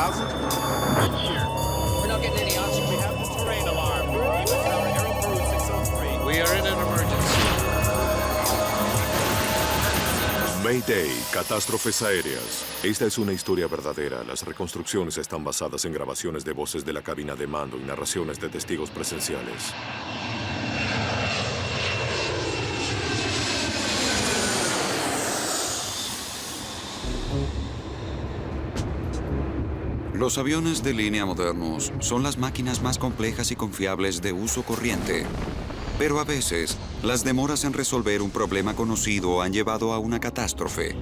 1,000? We're not getting any oxygen. We have the terrain alarm. Even our aero crew 603. We are in an emergency. Mayday Catastrofes Aereas. Esta es una historia verdadera. Las reconstrucciones están basadas en grabaciones de voces de la cabina de mando y narraciones de testigos presenciales. Los aviones de línea modernos son las máquinas más complejas y confiables de uso corriente. Pero a veces, las demoras en resolver un problema conocido han llevado a una catástrofe.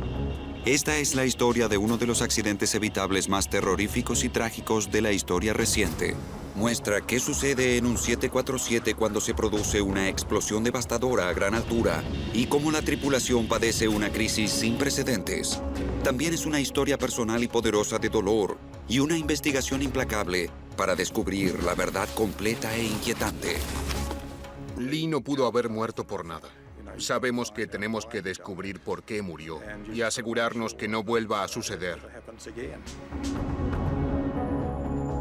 Esta es la historia de uno de los accidentes evitables más terroríficos y trágicos de la historia reciente. Muestra qué sucede en un 747 cuando se produce una explosión devastadora a gran altura y cómo la tripulación padece una crisis sin precedentes. También es una historia personal y poderosa de dolor y una investigación implacable para descubrir la verdad completa e inquietante. Lee no pudo haber muerto por nada. Sabemos que tenemos que descubrir por qué murió y asegurarnos que no vuelva a suceder.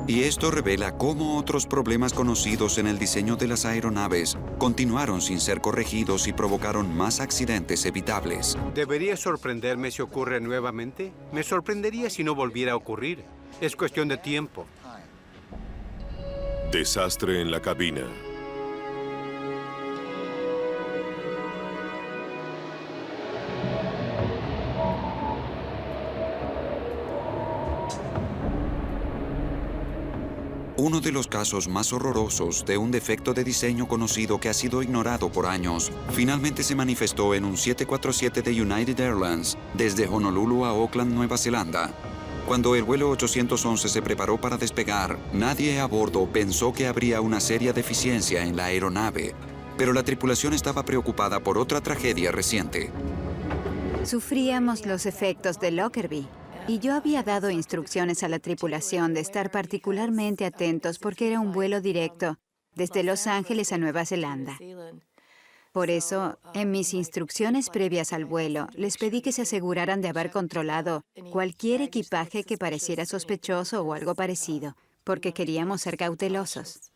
Y esto revela cómo otros problemas conocidos en el diseño de las aeronaves continuaron sin ser corregidos y provocaron más accidentes evitables. ¿Debería sorprenderme si ocurre nuevamente? Me sorprendería si no volviera a ocurrir. Es cuestión de tiempo. Desastre en la cabina. Uno de los casos más horrorosos de un defecto de diseño conocido que ha sido ignorado por años, finalmente se manifestó en un 747 de United Airlines desde Honolulu a Auckland, Nueva Zelanda. Cuando el vuelo 811 se preparó para despegar, nadie a bordo pensó que habría una seria deficiencia en la aeronave, pero la tripulación estaba preocupada por otra tragedia reciente. Sufríamos los efectos de Lockerbie. Y yo había dado instrucciones a la tripulación de estar particularmente atentos porque era un vuelo directo desde Los Ángeles a Nueva Zelanda. Por eso, en mis instrucciones previas al vuelo, les pedí que se aseguraran de haber controlado cualquier equipaje que pareciera sospechoso o algo parecido, porque queríamos ser cautelosos.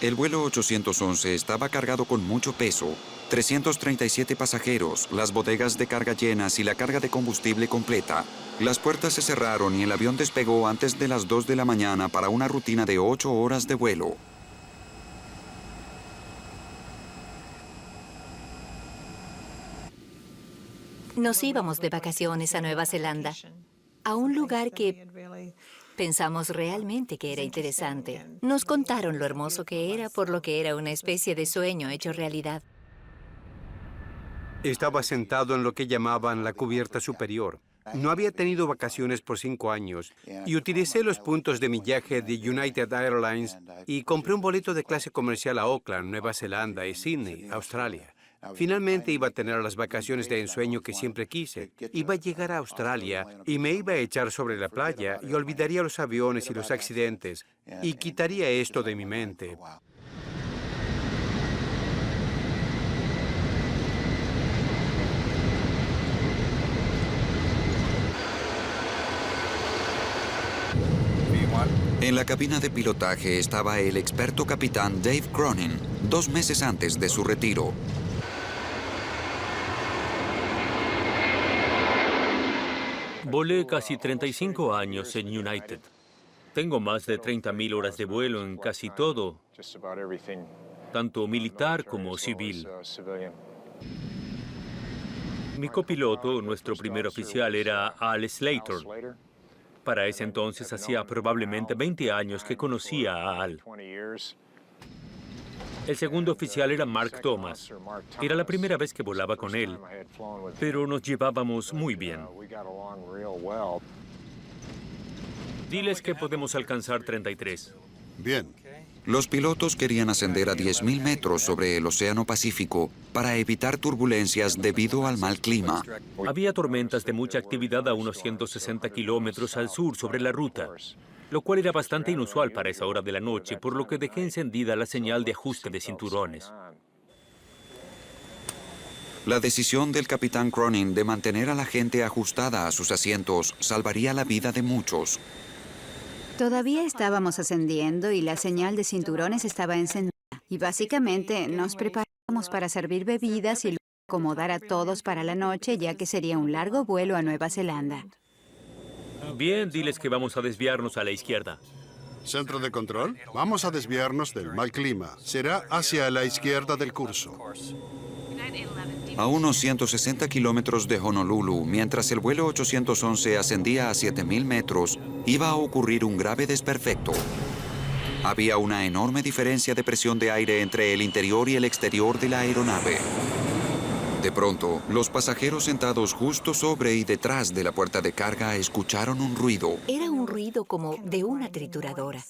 El vuelo 811 estaba cargado con mucho peso, 337 pasajeros, las bodegas de carga llenas y la carga de combustible completa. Las puertas se cerraron y el avión despegó antes de las 2 de la mañana para una rutina de 8 horas de vuelo. Nos íbamos de vacaciones a Nueva Zelanda, a un lugar que pensamos realmente que era interesante. Nos contaron lo hermoso que era, por lo que era una especie de sueño hecho realidad. Estaba sentado en lo que llamaban la cubierta superior. No había tenido vacaciones por 5 años y utilicé los puntos de millaje de United Airlines y compré un boleto de clase comercial a Auckland, Nueva Zelanda y Sydney, Australia. Finalmente iba a tener las vacaciones de ensueño que siempre quise. Iba a llegar a Australia y me iba a echar sobre la playa y olvidaría los aviones y los accidentes y quitaría esto de mi mente. En la cabina de pilotaje estaba el experto capitán Dave Cronin, 2 meses antes de su retiro. Volé casi 35 años en United. Tengo más de 30.000 horas de vuelo en casi todo, tanto militar como civil. Mi copiloto, nuestro primer oficial, era Al Slater. Para ese entonces hacía probablemente 20 años que conocía a Al. El segundo oficial era Mark Thomas. Era la primera vez que volaba con él, pero nos llevábamos muy bien. Diles que podemos alcanzar 33. Bien. Los pilotos querían ascender a 10.000 metros sobre el Océano Pacífico para evitar turbulencias debido al mal clima. Había tormentas de mucha actividad a unos 160 kilómetros al sur sobre la ruta, lo cual era bastante inusual para esa hora de la noche, por lo que dejé encendida la señal de ajuste de cinturones. La decisión del capitán Cronin de mantener a la gente ajustada a sus asientos salvaría la vida de muchos. Todavía estábamos ascendiendo y la señal de cinturones estaba encendida. Y básicamente nos preparamos para servir bebidas y luego acomodar a todos para la noche, ya que sería un largo vuelo a Nueva Zelanda. Bien, diles que vamos a desviarnos a la izquierda. Centro de control, vamos a desviarnos del mal clima. Será hacia la izquierda del curso. A unos 160 kilómetros de Honolulu, mientras el vuelo 811 ascendía a 7.000 metros, iba a ocurrir un grave desperfecto. Había una enorme diferencia de presión de aire entre el interior y el exterior de la aeronave. De pronto, los pasajeros sentados justo sobre y detrás de la puerta de carga escucharon un ruido. Era un ruido como de una trituradora.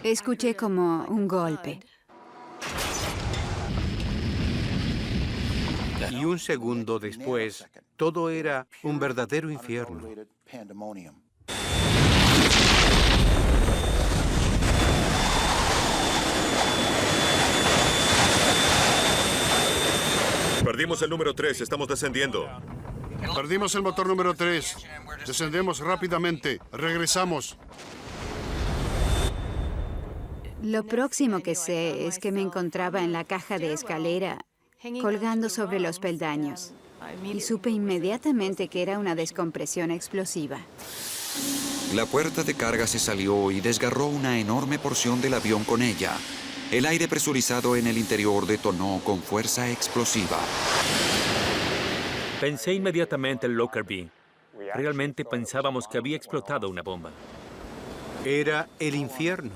Escuché como un golpe. Y un segundo después, todo era un verdadero infierno. Perdimos el número 3, estamos descendiendo. Perdimos el motor número 3. Descendemos rápidamente. Regresamos. Lo próximo que sé es que me encontraba en la caja de escalera, colgando sobre los peldaños. Y supe inmediatamente que era una descompresión explosiva. La puerta de carga se salió y desgarró una enorme porción del avión con ella. El aire presurizado en el interior detonó con fuerza explosiva. Pensé inmediatamente en Lockerbie. Realmente pensábamos que había explotado una bomba. Era el infierno.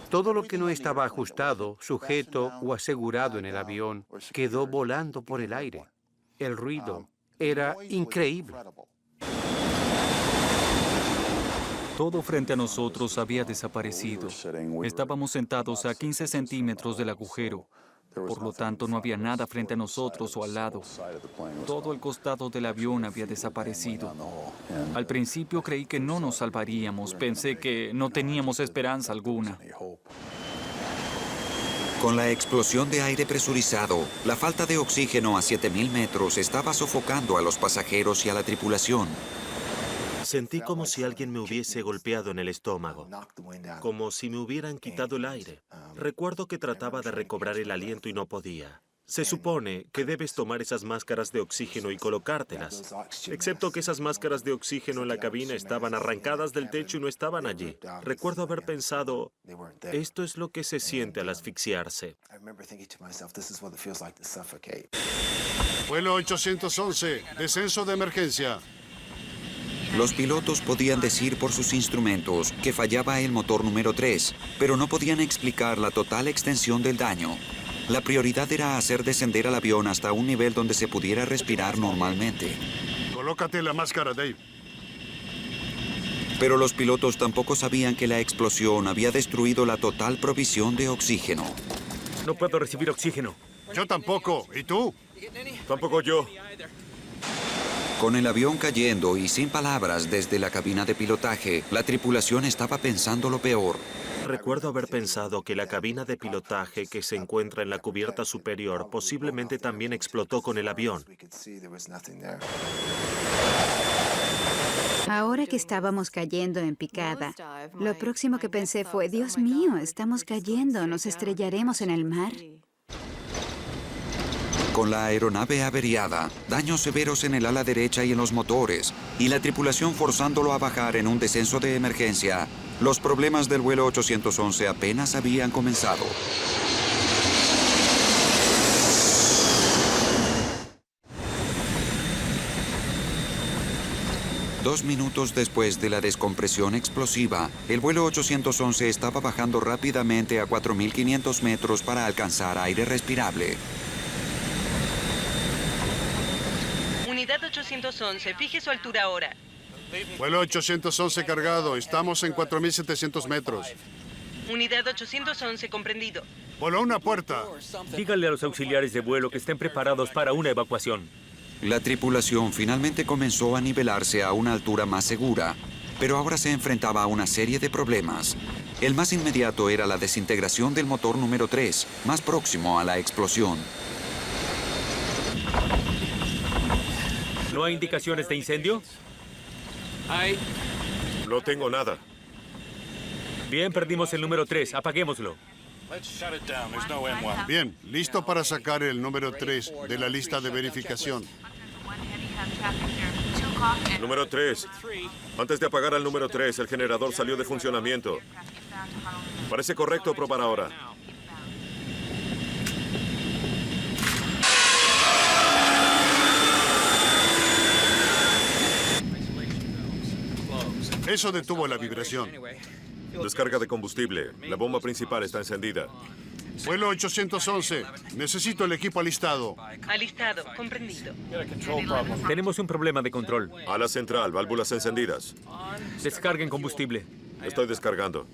Todo lo que no estaba ajustado, sujeto o asegurado en el avión quedó volando por el aire. El ruido era increíble. Todo frente a nosotros había desaparecido. Estábamos sentados a 15 centímetros del agujero. Por lo tanto, no había nada frente a nosotros o al lado. Todo el costado del avión había desaparecido. Al principio creí que no nos salvaríamos. Pensé que no teníamos esperanza alguna. Con la explosión de aire presurizado, la falta de oxígeno a 7.000 metros estaba sofocando a los pasajeros y a la tripulación. Sentí como si alguien me hubiese golpeado en el estómago, como si me hubieran quitado el aire. Recuerdo que trataba de recobrar el aliento y no podía. Se supone que debes tomar esas máscaras de oxígeno y colocártelas, excepto que esas máscaras de oxígeno en la cabina estaban arrancadas del techo y no estaban allí. Recuerdo haber pensado, esto es lo que se siente al asfixiarse. Vuelo 811, descenso de emergencia. Los pilotos podían decir por sus instrumentos que fallaba el motor número 3, pero no podían explicar la total extensión del daño. La prioridad era hacer descender al avión hasta un nivel donde se pudiera respirar normalmente. Colócate la máscara, Dave. Pero los pilotos tampoco sabían que la explosión había destruido la total provisión de oxígeno. No puedo recibir oxígeno. Yo tampoco. ¿Y tú? Tampoco yo. Con el avión cayendo y sin palabras desde la cabina de pilotaje, la tripulación estaba pensando lo peor. Recuerdo haber pensado que la cabina de pilotaje que se encuentra en la cubierta superior posiblemente también explotó con el avión. Ahora que estábamos cayendo en picada, lo próximo que pensé fue, Dios mío, estamos cayendo, ¿nos estrellaremos en el mar? Con la aeronave averiada, daños severos en el ala derecha y en los motores, y la tripulación forzándolo a bajar en un descenso de emergencia, los problemas del vuelo 811 apenas habían comenzado. Dos minutos después de la descompresión explosiva, el vuelo 811 estaba bajando rápidamente a 4.500 metros para alcanzar aire respirable. Unidad 811, fije su altura ahora. Vuelo 811 cargado, estamos en 4.700 metros. Unidad 811, comprendido. Voló una puerta. Díganle a los auxiliares de vuelo que estén preparados para una evacuación. La tripulación finalmente comenzó a nivelarse a una altura más segura, pero ahora se enfrentaba a una serie de problemas. El más inmediato era la desintegración del motor número 3, más próximo a la explosión. ¿No hay indicaciones de incendio? No tengo nada. Bien, perdimos el número 3. Apaguémoslo. Bien, listo para sacar el número 3 de la lista de verificación. Número 3. Antes de apagar al número 3, el generador salió de funcionamiento. Parece correcto probar ahora. Eso detuvo la vibración. Descarga de combustible. La bomba principal está encendida. Vuelo 811. Necesito el equipo alistado. Alistado, comprendido. Tenemos un problema de control. A la central, válvulas encendidas. Descarguen combustible. Estoy descargando.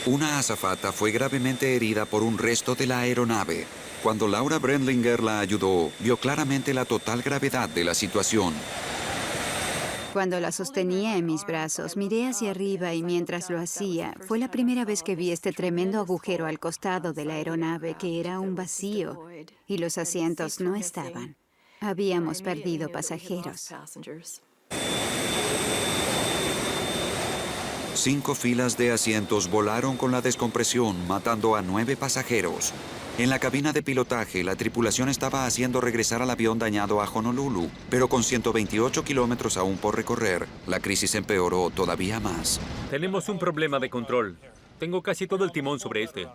Una azafata fue gravemente herida por un resto de la aeronave. Cuando Laura Brendlinger la ayudó, vio claramente la total gravedad de la situación. Cuando la sostenía en mis brazos, miré hacia arriba y mientras lo hacía, fue la primera vez que vi este tremendo agujero al costado de la aeronave, que era un vacío, y los asientos no estaban. Habíamos perdido pasajeros. 5 filas de asientos volaron con la descompresión, matando a 9 pasajeros. En la cabina de pilotaje, la tripulación estaba haciendo regresar al avión dañado a Honolulu, pero con 128 kilómetros aún por recorrer, la crisis empeoró todavía más. Tenemos un problema de control. Tengo casi todo el timón sobre este.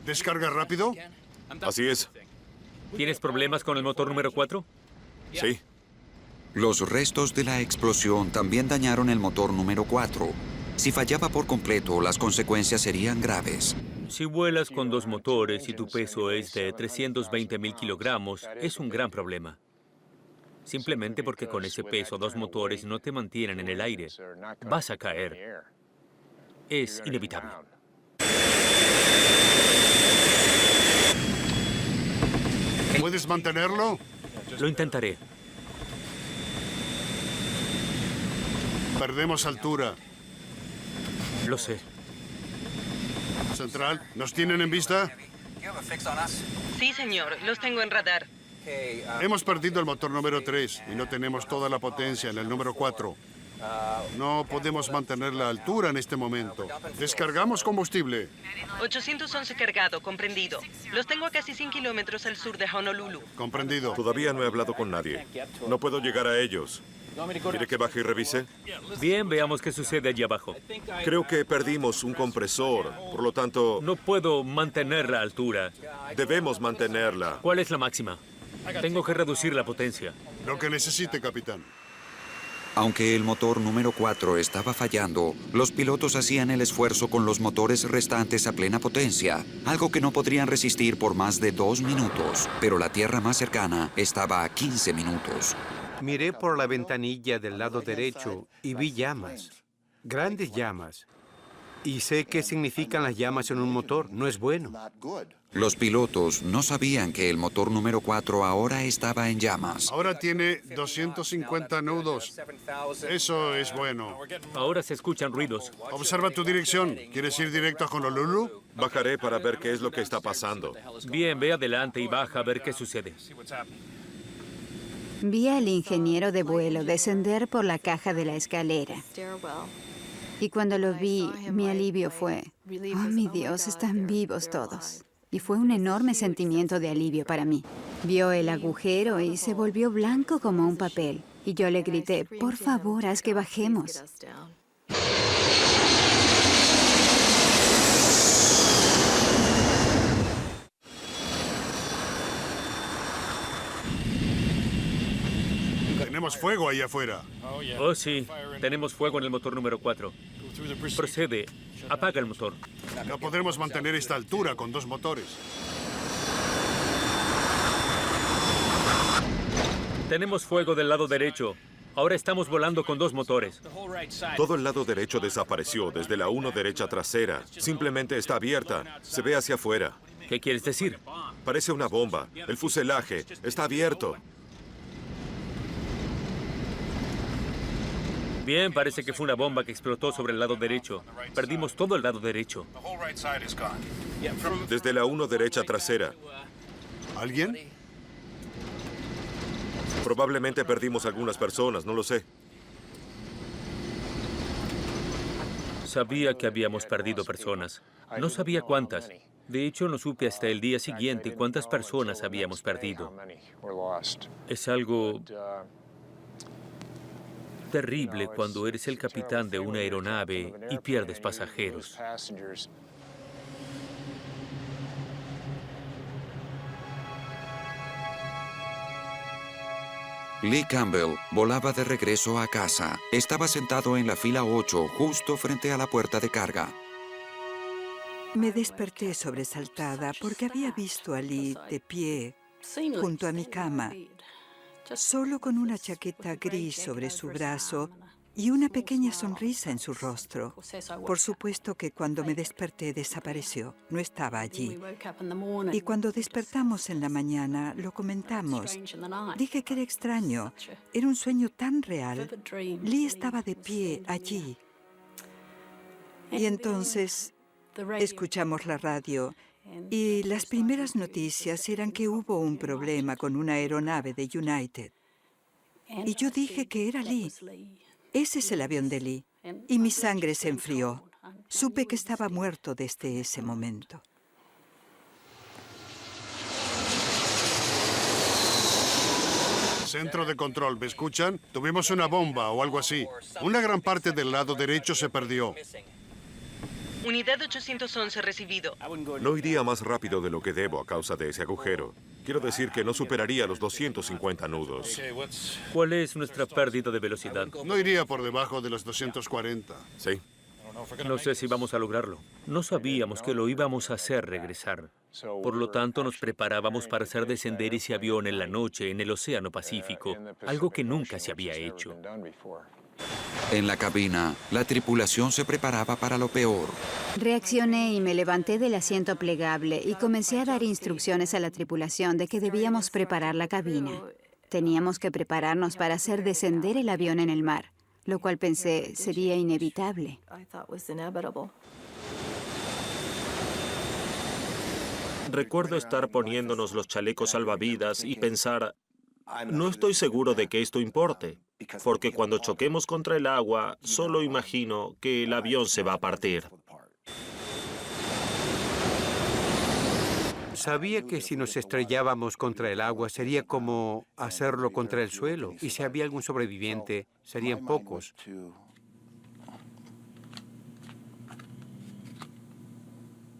¿Descarga rápido? Así es. ¿Tienes problemas con el motor número 4? Sí. Los restos de la explosión también dañaron el motor número 4. Si fallaba por completo, las consecuencias serían graves. Si vuelas con 2 motores y tu peso es de 320,000 kilogramos, es un gran problema. Simplemente porque con ese peso 2 motores no te mantienen en el aire. Vas a caer. Es inevitable. ¿Puedes mantenerlo? Lo intentaré. Perdemos altura. Lo sé. Central, ¿nos tienen en vista? Sí, señor, los tengo en radar. Hemos perdido el motor número 3 y no tenemos toda la potencia en el número 4. No podemos mantener la altura en este momento. Descargamos combustible. 811 cargado, comprendido. Los tengo a casi 100 kilómetros al sur de Honolulu. Comprendido. Todavía no he hablado con nadie. No puedo llegar a ellos. ¿Quiere que baje y revise? Bien, veamos qué sucede allí abajo. Creo que perdimos un compresor. Por lo tanto, No puedo mantener la altura. debemos mantenerla. ¿Cuál es la máxima? Tengo que reducir la potencia. Lo que necesite, capitán. Aunque el motor número 4 estaba fallando, los pilotos hacían el esfuerzo con los motores restantes a plena potencia, algo que no podrían resistir por más de 2 minutos. Pero la tierra más cercana estaba a 15 minutos. Miré por la ventanilla del lado derecho y vi llamas, grandes llamas. Y sé qué significan las llamas en un motor. No es bueno. Los pilotos no sabían que el motor número 4 ahora estaba en llamas. Ahora tiene 250 nudos. Eso es bueno. Ahora se escuchan ruidos. Observa tu dirección. ¿Quieres ir directo a Honolulu? Bajaré para ver qué es lo que está pasando. Bien, ve adelante y baja a ver qué sucede. Vi al ingeniero de vuelo descender por la caja de la escalera. Y cuando lo vi, mi alivio fue, oh, mi Dios, están vivos todos. Y fue un enorme sentimiento de alivio para mí. Vio el agujero y se volvió blanco como un papel. Y yo le grité, por favor, haz que bajemos. Tenemos fuego ahí afuera. Oh, sí. Tenemos fuego en el motor número 4. Procede. Apaga el motor. No podremos mantener esta altura con 2 motores. Tenemos fuego del lado derecho. Ahora estamos volando con 2 motores. Todo el lado derecho desapareció, desde la 1 derecha trasera. Simplemente está abierta. Se ve hacia afuera. ¿Qué quieres decir? Parece una bomba. El fuselaje está abierto. Bien, parece que fue una bomba que explotó sobre el lado derecho. Perdimos todo el lado derecho. Desde la 1 derecha trasera. ¿Alguien? Probablemente perdimos algunas personas, no lo sé. Sabía que habíamos perdido personas. No sabía cuántas. De hecho, no supe hasta el día siguiente cuántas personas habíamos perdido. Es algo terrible cuando eres el capitán de una aeronave y pierdes pasajeros. Lee Campbell volaba de regreso a casa. Estaba sentado en la fila 8, justo frente a la puerta de carga. Me desperté sobresaltada porque había visto a Lee de pie junto a mi cama, solo con una chaqueta gris sobre su brazo y una pequeña sonrisa en su rostro. Por supuesto que cuando me desperté desapareció, no estaba allí. Y cuando despertamos en la mañana, lo comentamos. Dije que era extraño, era un sueño tan real. Lee estaba de pie allí. Y entonces escuchamos la radio y las primeras noticias eran que hubo un problema con una aeronave de United. Y yo dije que era Lee. Ese es el avión de Lee. Y mi sangre se enfrió. Supe que estaba muerto desde ese momento. Centro de control, ¿me escuchan? Tuvimos una bomba o algo así. Una gran parte del lado derecho se perdió. Unidad 811 recibido. No iría más rápido de lo que debo a causa de ese agujero. Quiero decir que no superaría los 250 nudos. ¿Cuál es nuestra pérdida de velocidad? No iría por debajo de los 240. Sí. No sé si vamos a lograrlo. No sabíamos que lo íbamos a hacer regresar. Por lo tanto, nos preparábamos para hacer descender ese avión en la noche en el Océano Pacífico, algo que nunca se había hecho. En la cabina, la tripulación se preparaba para lo peor. Reaccioné y me levanté del asiento plegable y comencé a dar instrucciones a la tripulación de que debíamos preparar la cabina. Teníamos que prepararnos para hacer descender el avión en el mar, lo cual pensé sería inevitable. Recuerdo estar poniéndonos los chalecos salvavidas y pensar, no estoy seguro de que esto importe, porque cuando choquemos contra el agua, solo imagino que el avión se va a partir. Sabía que si nos estrellábamos contra el agua sería como hacerlo contra el suelo, y si había algún sobreviviente, serían pocos.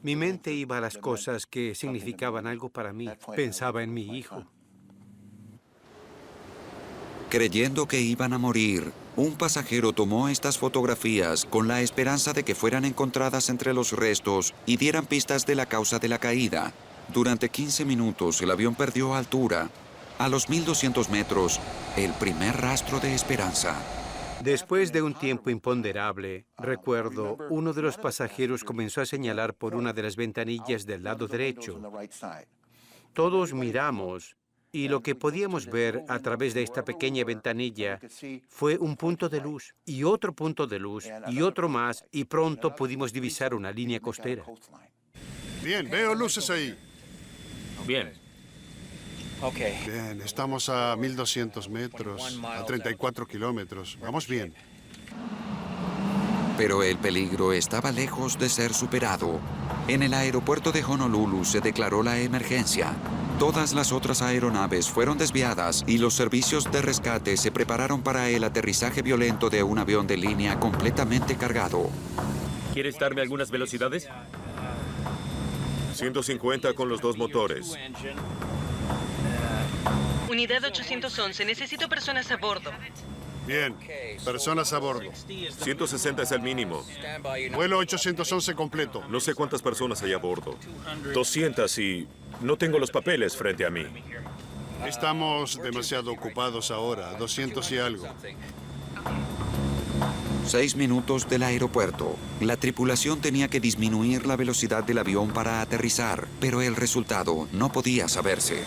Mi mente iba a las cosas que significaban algo para mí. Pensaba en mi hijo. Creyendo que iban a morir, un pasajero tomó estas fotografías con la esperanza de que fueran encontradas entre los restos y dieran pistas de la causa de la caída. Durante 15 minutos el avión perdió altura. A los 1.200 metros, el primer rastro de esperanza. Después de un tiempo imponderable, recuerdo, uno de los pasajeros comenzó a señalar por una de las ventanillas del lado derecho. Todos miramos y lo que podíamos ver a través de esta pequeña ventanilla fue un punto de luz y otro punto de luz y otro más, y pronto pudimos divisar una línea costera. Bien, veo luces ahí. Bien. Bien, estamos a 1.200 metros, a 34 kilómetros. Vamos bien. Pero el peligro estaba lejos de ser superado. En el aeropuerto de Honolulu se declaró la emergencia. Todas las otras aeronaves fueron desviadas y los servicios de rescate se prepararon para el aterrizaje violento de un avión de línea completamente cargado. ¿Quieres darme algunas velocidades? 150 con los dos motores. Unidad 811, necesito personas a bordo. Bien, personas a bordo. 160 es el mínimo. Vuelo 811 completo. No sé cuántas personas hay a bordo. 200 y no tengo los papeles frente a mí. Estamos demasiado ocupados ahora, 200 y algo. 6 minutos del aeropuerto. La tripulación tenía que disminuir la velocidad del avión para aterrizar, pero el resultado no podía saberse.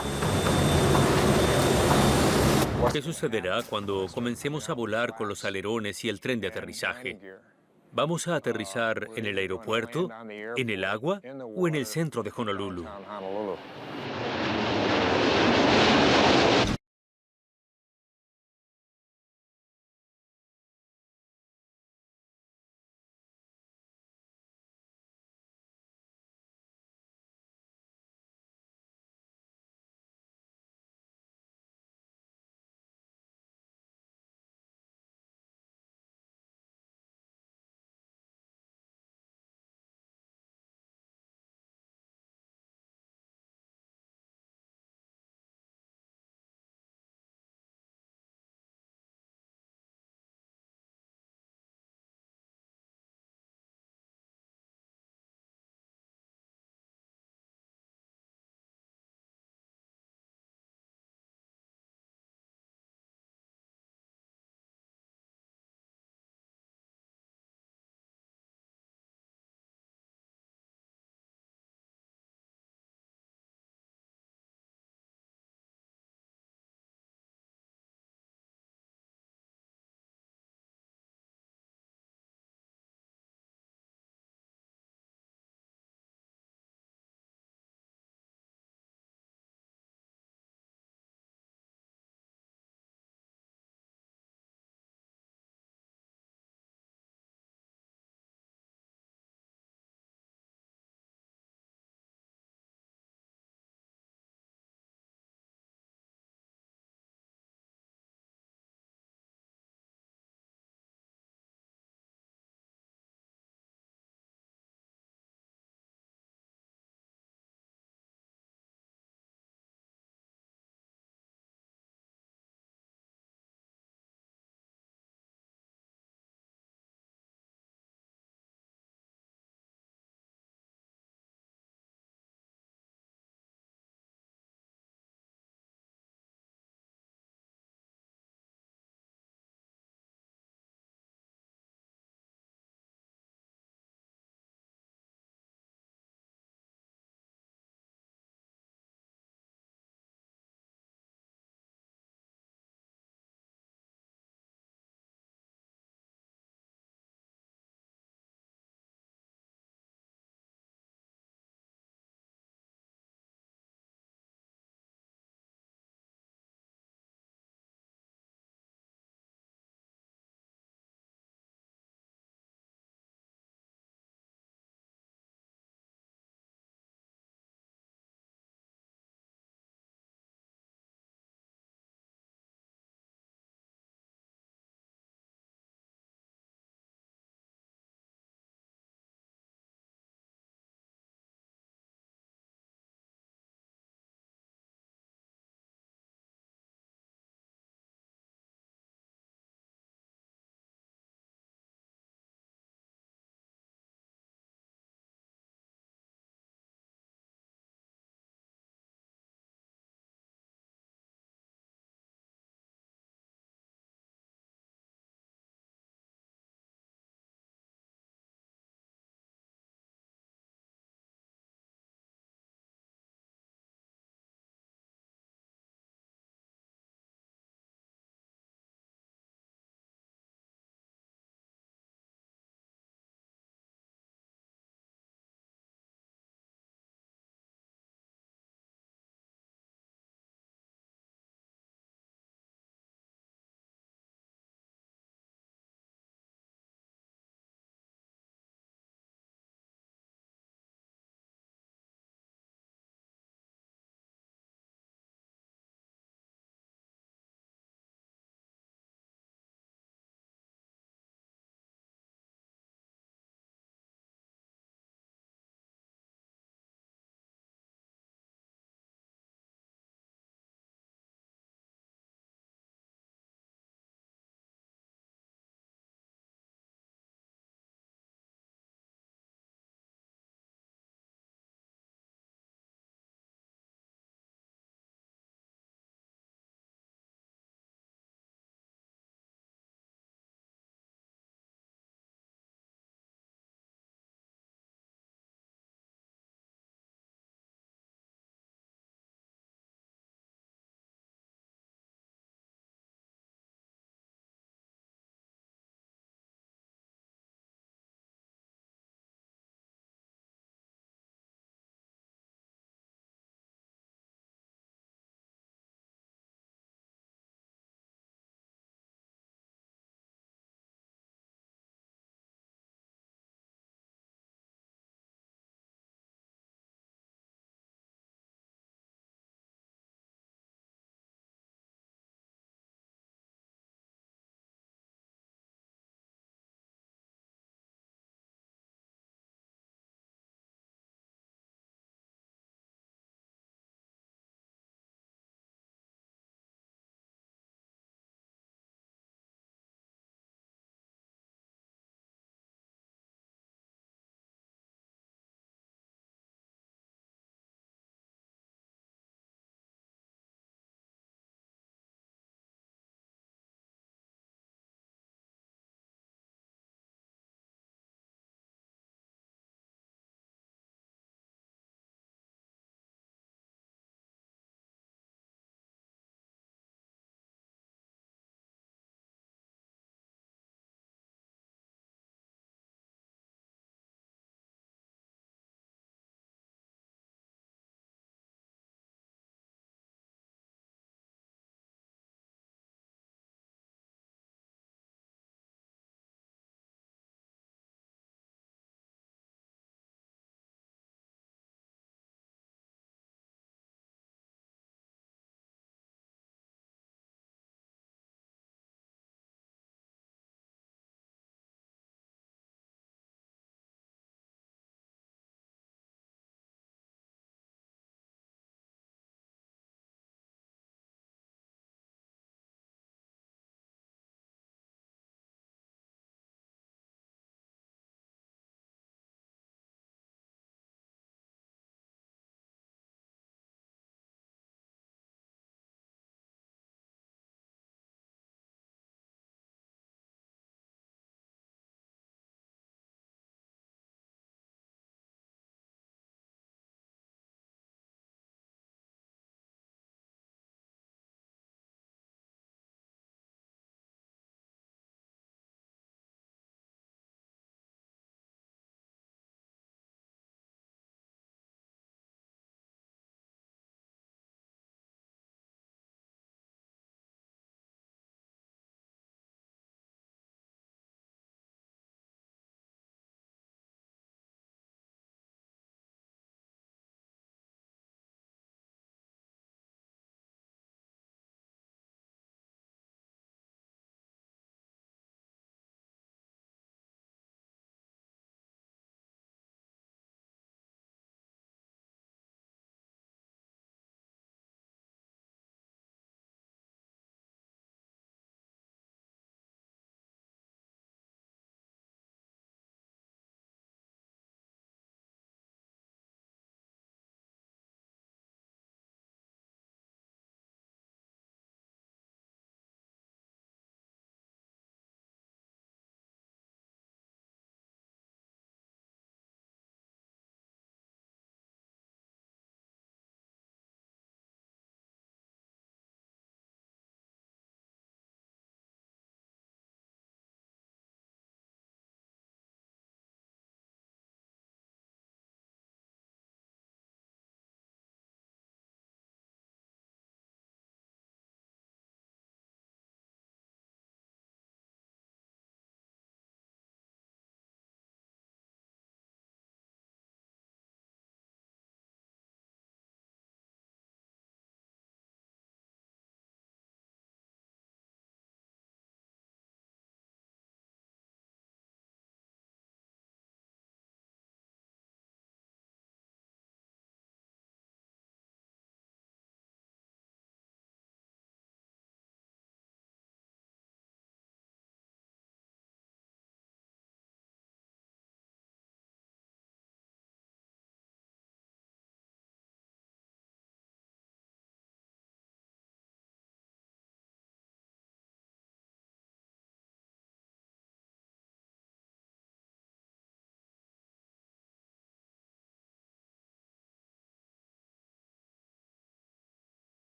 ¿Qué sucederá cuando comencemos a volar con los alerones y el tren de aterrizaje? ¿Vamos a aterrizar en el aeropuerto, en el agua o en el centro de Honolulu?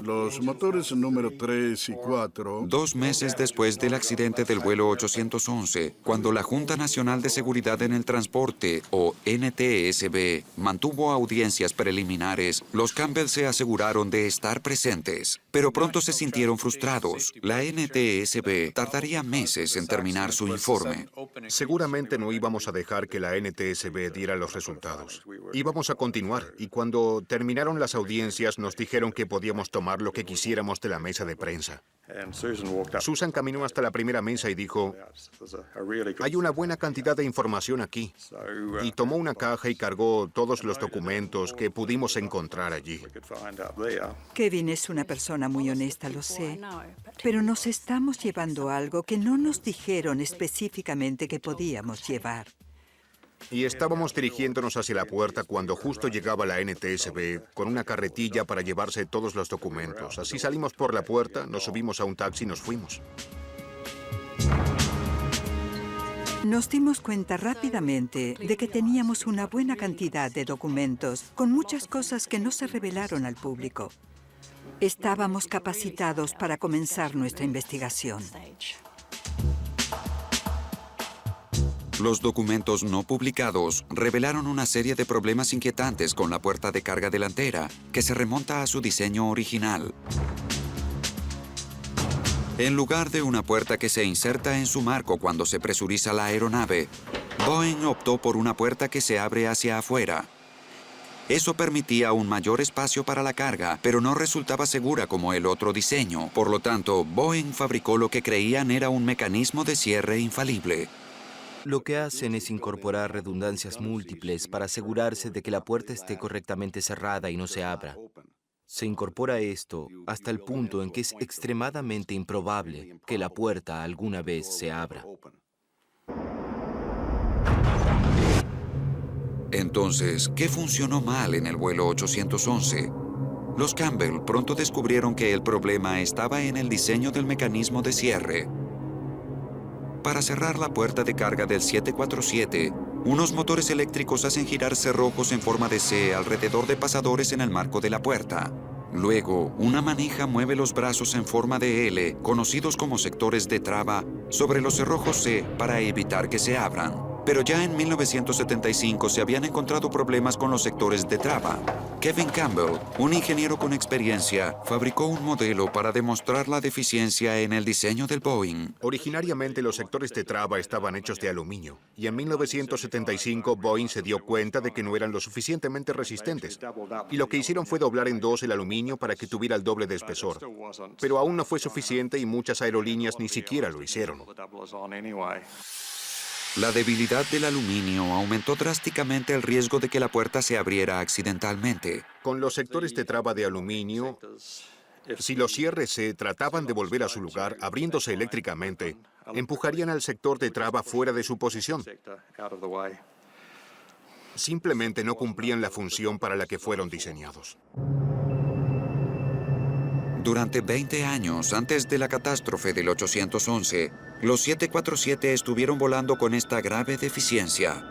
Los motores número 3 y 4... 2 meses después del accidente del vuelo 811, cuando la Junta Nacional de Seguridad en el Transporte, o NTSB, mantuvo audiencias preliminares, los Campbell se aseguraron de estar presentes. Pero pronto se sintieron frustrados. La NTSB tardaría meses en terminar su informe. Seguramente no íbamos a dejar que la NTSB diera los resultados. Íbamos a continuar, y cuando terminaron las audiencias nos dijeron que podíamos tomar lo que quisiéramos de la mesa de prensa. Susan caminó hasta la primera mesa y dijo, hay una buena cantidad de información aquí. Y tomó una caja y cargó todos los documentos que pudimos encontrar allí. Kevin es una persona muy honesta, lo sé. Pero nos estamos llevando algo que no nos dijeron específicamente que podíamos llevar. Y estábamos dirigiéndonos hacia la puerta cuando justo llegaba la NTSB con una carretilla para llevarse todos los documentos. Así salimos por la puerta, nos subimos a un taxi y nos fuimos. Nos dimos cuenta rápidamente de que teníamos una buena cantidad de documentos, con muchas cosas que no se revelaron al público. Estábamos capacitados para comenzar nuestra investigación. Los documentos no publicados revelaron una serie de problemas inquietantes con la puerta de carga delantera, que se remonta a su diseño original. En lugar de una puerta que se inserta en su marco cuando se presuriza la aeronave, Boeing optó por una puerta que se abre hacia afuera. Eso permitía un mayor espacio para la carga, pero no resultaba segura como el otro diseño. Por lo tanto, Boeing fabricó lo que creían era un mecanismo de cierre infalible. Lo que hacen es incorporar redundancias múltiples para asegurarse de que la puerta esté correctamente cerrada y no se abra. Se incorpora esto hasta el punto en que es extremadamente improbable que la puerta alguna vez se abra. Entonces, ¿qué funcionó mal en el vuelo 811? Los Campbell pronto descubrieron que el problema estaba en el diseño del mecanismo de cierre. Para cerrar la puerta de carga del 747, unos motores eléctricos hacen girar cerrojos en forma de C alrededor de pasadores en el marco de la puerta. Luego, una manija mueve los brazos en forma de L, conocidos como sectores de traba, sobre los cerrojos C para evitar que se abran. Pero ya en 1975 se habían encontrado problemas con los sectores de traba. Kevin Campbell, un ingeniero con experiencia, fabricó un modelo para demostrar la deficiencia en el diseño del Boeing. Originariamente los sectores de traba estaban hechos de aluminio, y en 1975 Boeing se dio cuenta de que no eran lo suficientemente resistentes. Y lo que hicieron fue doblar en dos el aluminio para que tuviera el doble de espesor. Pero aún no fue suficiente y muchas aerolíneas ni siquiera lo hicieron. La debilidad del aluminio aumentó drásticamente el riesgo de que la puerta se abriera accidentalmente. Con los sectores de traba de aluminio, si los cierres se trataban de volver a su lugar abriéndose eléctricamente, empujarían al sector de traba fuera de su posición. Simplemente no cumplían la función para la que fueron diseñados. Durante 20 años antes de la catástrofe del 811, los 747 estuvieron volando con esta grave deficiencia.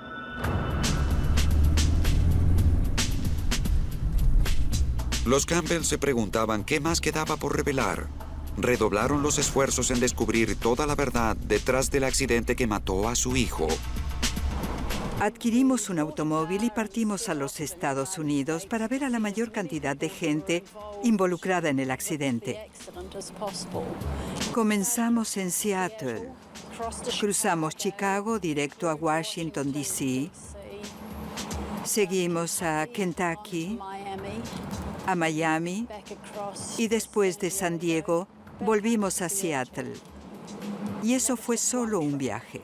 Los Campbell se preguntaban qué más quedaba por revelar. Redoblaron los esfuerzos en descubrir toda la verdad detrás del accidente que mató a su hijo. Adquirimos un automóvil y partimos a los Estados Unidos para ver a la mayor cantidad de gente involucrada en el accidente. Comenzamos en Seattle. Cruzamos Chicago directo a Washington, D.C. Seguimos a Kentucky, a Miami y después de San Diego volvimos a Seattle. Y eso fue solo un viaje.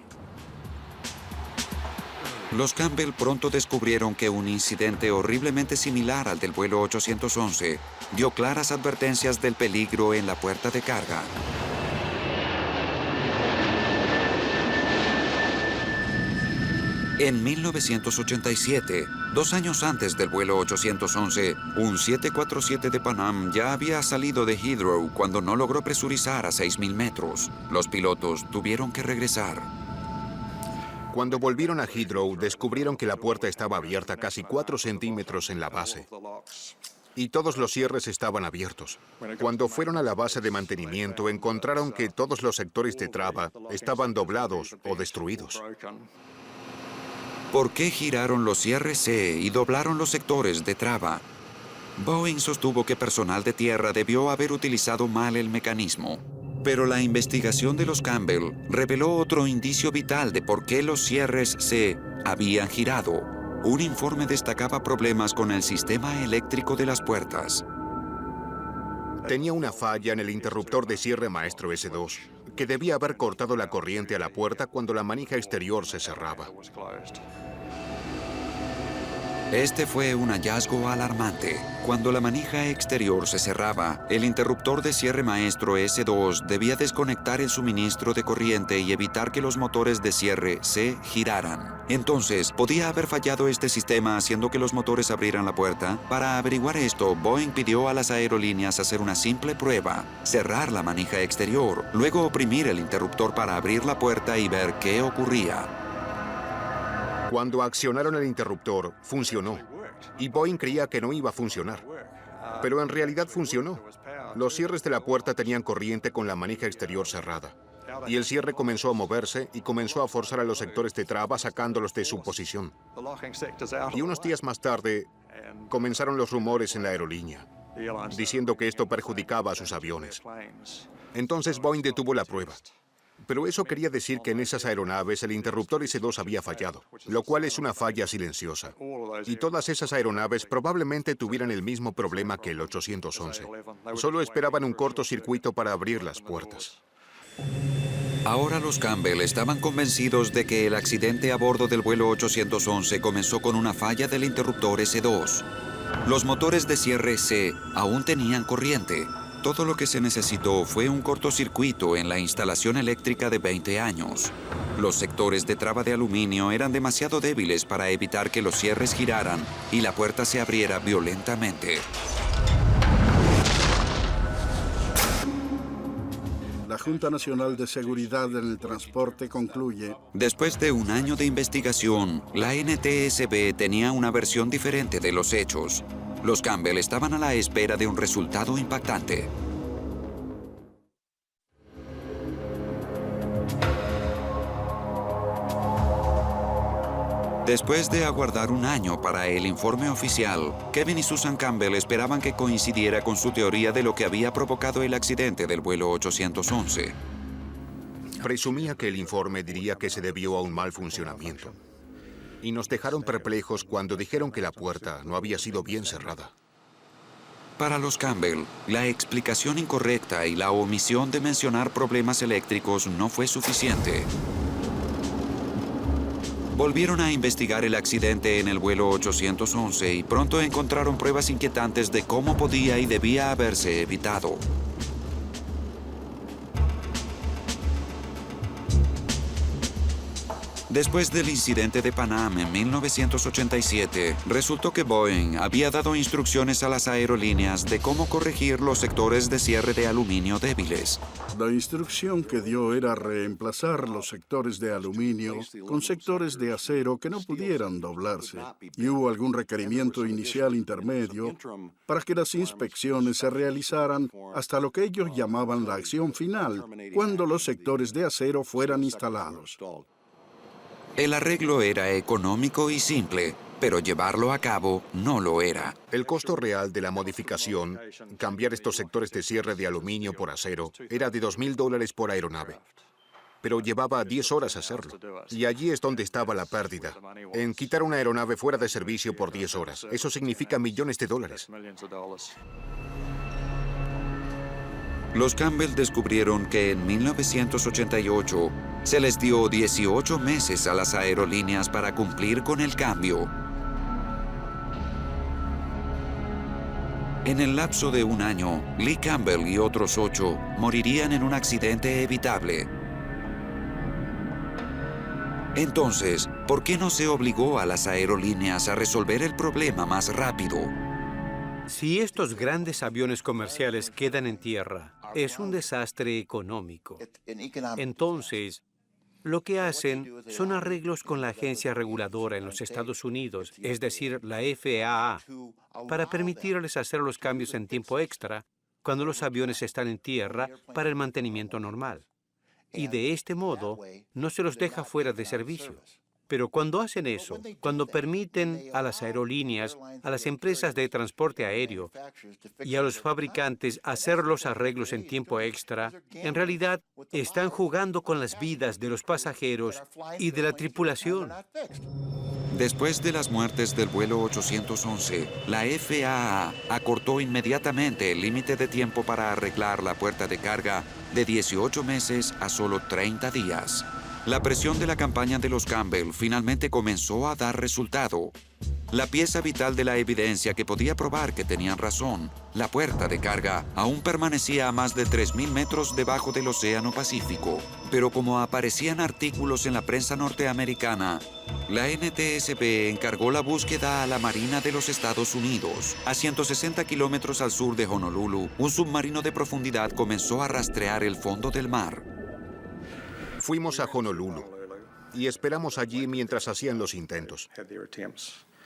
Los Campbell pronto descubrieron que un incidente horriblemente similar al del vuelo 811 dio claras advertencias del peligro en la puerta de carga. En 1987, 2 años antes del vuelo 811, un 747 de Pan Am ya había salido de Heathrow cuando no logró presurizar a 6.000 metros. Los pilotos tuvieron que regresar. Cuando volvieron a Heathrow, descubrieron que la puerta estaba abierta casi 4 centímetros en la base. y todos los cierres estaban abiertos. Cuando fueron a la base de mantenimiento, encontraron que todos los sectores de traba estaban doblados o destruidos. ¿Por qué giraron los cierres C y doblaron los sectores de traba? Boeing sostuvo que personal de tierra debió haber utilizado mal el mecanismo. Pero la investigación de los Campbell reveló otro indicio vital de por qué los cierres C habían girado. Un informe destacaba problemas con el sistema eléctrico de las puertas. Tenía una falla en el interruptor de cierre maestro S2, que debía haber cortado la corriente a la puerta cuando la manija exterior se cerraba. Este fue un hallazgo alarmante. Cuando la manija exterior se cerraba, el interruptor de cierre maestro S2 debía desconectar el suministro de corriente y evitar que los motores de cierre C giraran. Entonces, ¿podía haber fallado este sistema haciendo que los motores abrieran la puerta? Para averiguar esto, Boeing pidió a las aerolíneas hacer una simple prueba: cerrar la manija exterior, luego oprimir el interruptor para abrir la puerta y ver qué ocurría. Cuando accionaron el interruptor, funcionó. Y Boeing creía que no iba a funcionar. Pero en realidad funcionó. Los cierres de la puerta tenían corriente con la manija exterior cerrada. Y el cierre comenzó a moverse y comenzó a forzar a los sectores de traba sacándolos de su posición. Y unos días más tarde, comenzaron los rumores en la aerolínea, diciendo que esto perjudicaba a sus aviones. Entonces Boeing detuvo la prueba. Pero eso quería decir que en esas aeronaves el interruptor S2 había fallado, lo cual es una falla silenciosa. Y todas esas aeronaves probablemente tuvieran el mismo problema que el 811. Solo esperaban un cortocircuito para abrir las puertas. Ahora los Campbell estaban convencidos de que el accidente a bordo del vuelo 811 comenzó con una falla del interruptor S2. Los motores de cierre C aún tenían corriente. Todo lo que se necesitó fue un cortocircuito en la instalación eléctrica de 20 años. Los sectores de traba de aluminio eran demasiado débiles para evitar que los cierres giraran y la puerta se abriera violentamente. La Junta Nacional de Seguridad en el Transporte concluye: Después de un año de investigación, la NTSB tenía una versión diferente de los hechos. Los Campbell estaban a la espera de un resultado impactante. Después de aguardar un año para el informe oficial, Kevin y Susan Campbell esperaban que coincidiera con su teoría de lo que había provocado el accidente del vuelo 811. Presumía que el informe diría que se debió a un mal funcionamiento. Y nos dejaron perplejos cuando dijeron que la puerta no había sido bien cerrada. Para los Campbell, la explicación incorrecta y la omisión de mencionar problemas eléctricos no fue suficiente. Volvieron a investigar el accidente en el vuelo 811 y pronto encontraron pruebas inquietantes de cómo podía y debía haberse evitado. Después del incidente de Panam en 1987, resultó que Boeing había dado instrucciones a las aerolíneas de cómo corregir los sectores de cierre de aluminio débiles. La instrucción que dio era reemplazar los sectores de aluminio con sectores de acero que no pudieran doblarse. Y hubo algún requerimiento inicial intermedio para que las inspecciones se realizaran hasta lo que ellos llamaban la acción final, cuando los sectores de acero fueran instalados. El arreglo era económico y simple, pero llevarlo a cabo no lo era. El costo real de la modificación, cambiar estos sectores de cierre de aluminio por acero, era de $2,000 por aeronave. Pero llevaba 10 horas hacerlo. Y allí es donde estaba la pérdida, en quitar una aeronave fuera de servicio por 10 horas. Eso significa millones de dólares. Los Campbell descubrieron que en 1988 se les dio 18 meses a las aerolíneas para cumplir con el cambio. En el lapso de un año, Lee Campbell y otros 8 morirían en un accidente evitable. Entonces, ¿por qué no se obligó a las aerolíneas a resolver el problema más rápido? Si estos grandes aviones comerciales quedan en tierra, es un desastre económico. Entonces, Lo que hacen son arreglos con la agencia reguladora en los Estados Unidos, es decir, la FAA, para permitirles hacer los cambios en tiempo extra cuando los aviones están en tierra para el mantenimiento normal. Y de este modo no se los deja fuera de servicio. Pero cuando hacen eso, cuando permiten a las aerolíneas, a las empresas de transporte aéreo y a los fabricantes hacer los arreglos en tiempo extra, en realidad están jugando con las vidas de los pasajeros y de la tripulación. Después de las muertes del vuelo 811, la FAA acortó inmediatamente el límite de tiempo para arreglar la puerta de carga de 18 meses a solo 30 días. La presión de la campaña de los Campbell finalmente comenzó a dar resultado. La pieza vital de la evidencia que podía probar que tenían razón, la puerta de carga, aún permanecía a más de 3.000 metros debajo del Océano Pacífico. Pero como aparecían artículos en la prensa norteamericana, la NTSB encargó la búsqueda a la Marina de los Estados Unidos. A 160 kilómetros al sur de Honolulu, un submarino de profundidad comenzó a rastrear el fondo del mar. Fuimos a Honolulu y esperamos allí mientras hacían los intentos.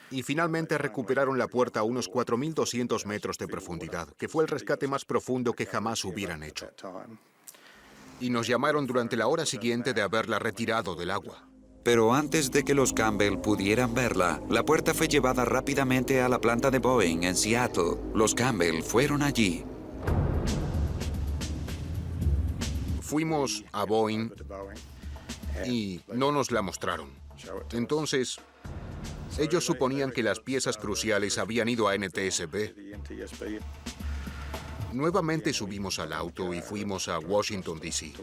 Y finalmente recuperaron la puerta a unos 4.200 metros de profundidad, que fue el rescate más profundo que jamás hubieran hecho. Y nos llamaron durante la hora siguiente de haberla retirado del agua. Pero antes de que los Campbell pudieran verla, la puerta fue llevada rápidamente a la planta de Boeing en Seattle. Los Campbell fueron allí. Fuimos a Boeing y no nos la mostraron. Entonces, ellos suponían que las piezas cruciales habían ido a NTSB. Nuevamente subimos al auto y fuimos a Washington, D.C.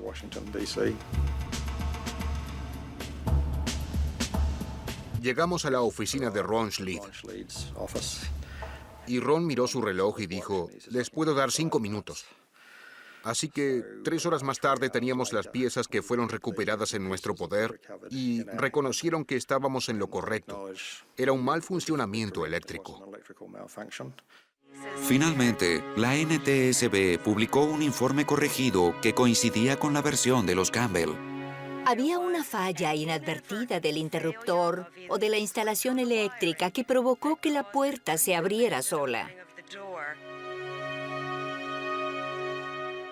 Llegamos a la oficina de Ron Schlitt. Y Ron miró su reloj y dijo, les puedo dar 5 minutos. Así que 3 horas más tarde teníamos las piezas que fueron recuperadas en nuestro poder y reconocieron que estábamos en lo correcto. Era un mal funcionamiento eléctrico. Finalmente, la NTSB publicó un informe corregido que coincidía con la versión de los Campbell. Había una falla inadvertida del interruptor o de la instalación eléctrica que provocó que la puerta se abriera sola.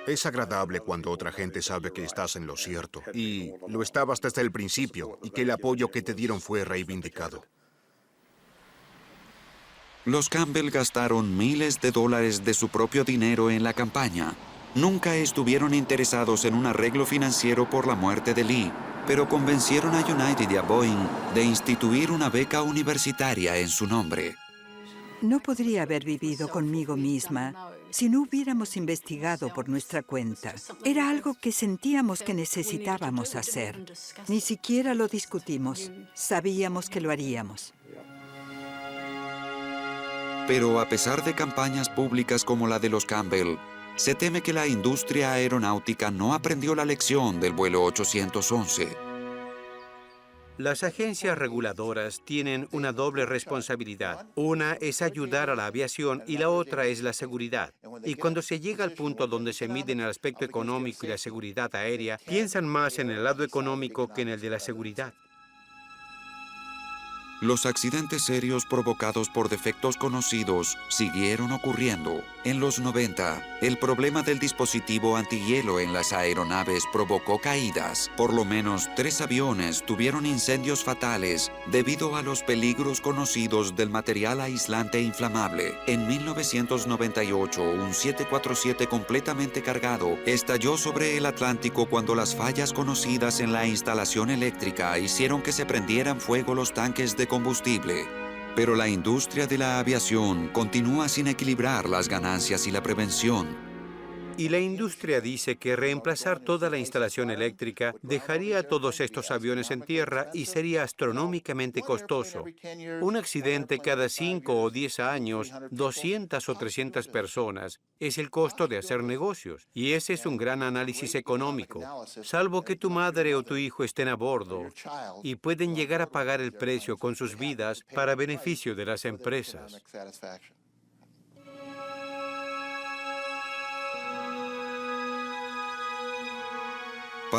Es agradable cuando otra gente sabe que estás en lo cierto, y lo estabas desde el principio, y que el apoyo que te dieron fue reivindicado. Los Campbell gastaron miles de dólares de su propio dinero en la campaña. Nunca estuvieron interesados en un arreglo financiero por la muerte de Lee, pero convencieron a United y a Boeing de instituir una beca universitaria en su nombre. No podría haber vivido conmigo misma si no hubiéramos investigado por nuestra cuenta. Era algo que sentíamos que necesitábamos hacer. Ni siquiera lo discutimos. Sabíamos que lo haríamos. Pero a pesar de campañas públicas como la de los Campbell, se teme que la industria aeronáutica no aprendió la lección del vuelo 811. Las agencias reguladoras tienen una doble responsabilidad. Una es ayudar a la aviación y la otra es la seguridad. Y cuando se llega al punto donde se miden el aspecto económico y la seguridad aérea, piensan más en el lado económico que en el de la seguridad. Los accidentes serios provocados por defectos conocidos siguieron ocurriendo. En los 90, el problema del dispositivo antihielo en las aeronaves provocó caídas. Por lo menos 3 aviones tuvieron incendios fatales debido a los peligros conocidos del material aislante inflamable. En 1998, un 747 completamente cargado estalló sobre el Atlántico cuando las fallas conocidas en la instalación eléctrica hicieron que se prendieran fuego los tanques de combustible. Pero la industria de la aviación continúa sin equilibrar las ganancias y la prevención. Y la industria dice que reemplazar toda la instalación eléctrica dejaría a todos estos aviones en tierra y sería astronómicamente costoso. Un accidente cada 5 o 10 años, 200 o 300 personas, es el costo de hacer negocios. Y ese es un gran análisis económico, salvo que tu madre o tu hijo estén a bordo y pueden llegar a pagar el precio con sus vidas para beneficio de las empresas.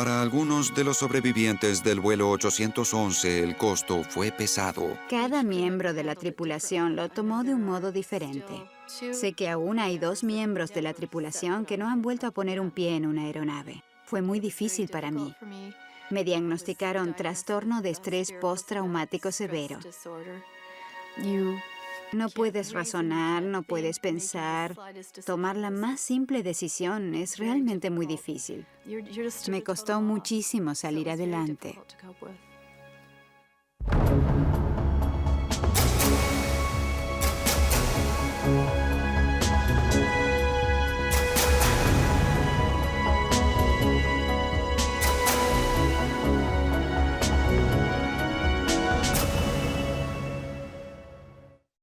Para algunos de los sobrevivientes del vuelo 811, el costo fue pesado. Cada miembro de la tripulación lo tomó de un modo diferente. Sé que aún hay 2 miembros de la tripulación que no han vuelto a poner un pie en una aeronave. Fue muy difícil para mí. Me diagnosticaron trastorno de estrés postraumático severo. No puedes razonar, no puedes pensar. Tomar la más simple decisión es realmente muy difícil. Me costó muchísimo salir adelante.